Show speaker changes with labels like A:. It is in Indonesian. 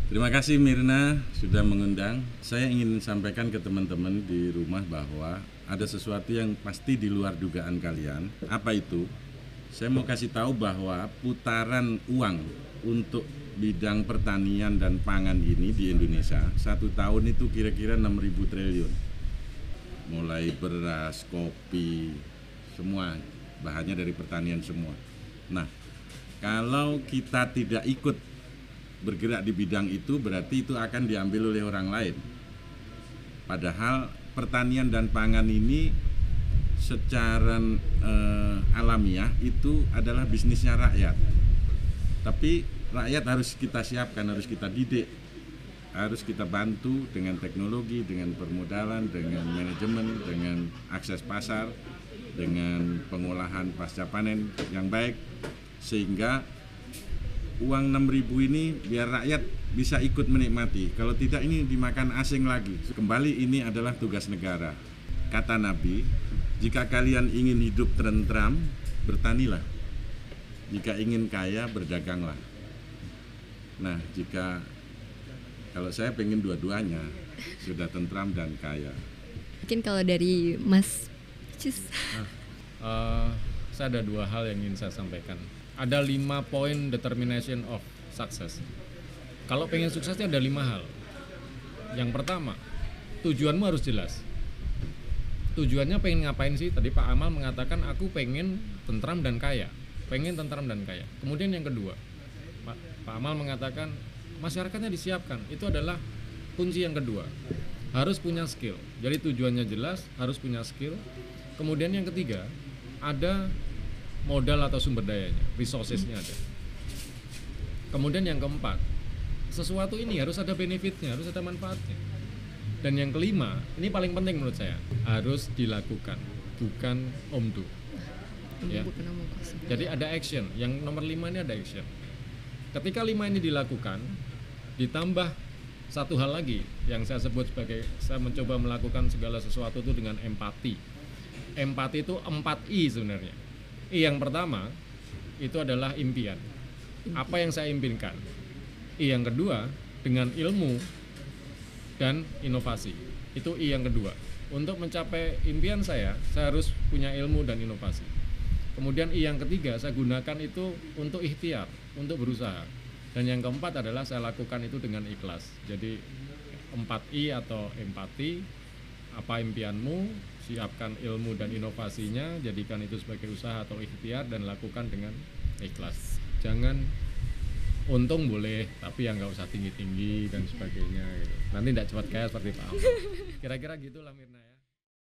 A: Terima kasih Mirna sudah mengundang. Saya ingin sampaikan ke teman-teman di rumah bahwa ada sesuatu yang pasti di luar dugaan kalian. Apa itu? Saya mau kasih tahu bahwa putaran uang untuk bidang pertanian dan pangan ini di Indonesia 1 tahun itu kira-kira 6.000 triliun. Mulai beras, kopi, semua bahannya dari pertanian semua. Nah, kalau kita tidak ikut bergerak di bidang itu, berarti itu akan diambil oleh orang lain. Padahal pertanian dan pangan ini secara alamiah itu adalah bisnisnya rakyat. Tapi rakyat harus kita siapkan, harus kita didik, harus kita bantu dengan teknologi, dengan permodalan, dengan manajemen, dengan akses pasar, dengan pengolahan pasca panen yang baik, sehingga uang 6.000 ini biar rakyat bisa ikut menikmati. Kalau tidak ini dimakan asing lagi. Kembali ini adalah tugas negara. Kata Nabi, jika kalian ingin hidup tentram, bertanilah. Jika ingin kaya, berdaganglah. Nah, kalau saya pengen dua-duanya, sudah tentram dan kaya.
B: Mungkin kalau dari Mas Cus.
C: Saya ada 2 hal yang ingin saya sampaikan. Ada 5 poin determination of success. Kalau pengen suksesnya ada 5 hal. Yang pertama, tujuanmu harus jelas. Tujuannya pengen ngapain sih? Tadi Pak Amal mengatakan aku pengen tentram dan kaya. Pengen tentram dan kaya. Kemudian yang kedua, Pak Amal mengatakan masyarakatnya disiapkan. Itu adalah kunci yang kedua. Harus punya skill. Jadi tujuannya jelas, harus punya skill. Kemudian yang ketiga, ada modal atau sumber dayanya, resourcesnya ada. Kemudian yang keempat, sesuatu ini harus ada benefitnya, harus ada manfaatnya. Dan yang kelima, ini paling penting menurut saya, harus dilakukan, bukan omdo. Ya. Jadi ada action, yang nomor 5 ini ada action. Ketika 5 ini dilakukan, ditambah satu hal lagi yang saya sebut sebagai, saya mencoba melakukan segala sesuatu itu dengan empati. Empati itu 4I sebenarnya. I yang pertama itu adalah impian. Apa yang saya impikan. I yang kedua dengan ilmu dan inovasi. Itu I yang kedua. Untuk mencapai impian saya harus punya ilmu dan inovasi. Kemudian I yang ketiga saya gunakan itu untuk ikhtiar, untuk berusaha. Dan yang keempat adalah saya lakukan itu dengan ikhlas. Jadi 4I atau empati, apa impianmu, siapkan ilmu dan inovasinya, jadikan itu sebagai usaha atau ikhtiar dan lakukan dengan ikhlas. Jangan untung boleh, tapi yang nggak usah tinggi-tinggi dan sebagainya gitu. Nanti tidak cepat kaya seperti Pak Amal. Kira-kira gitulah Mirna ya.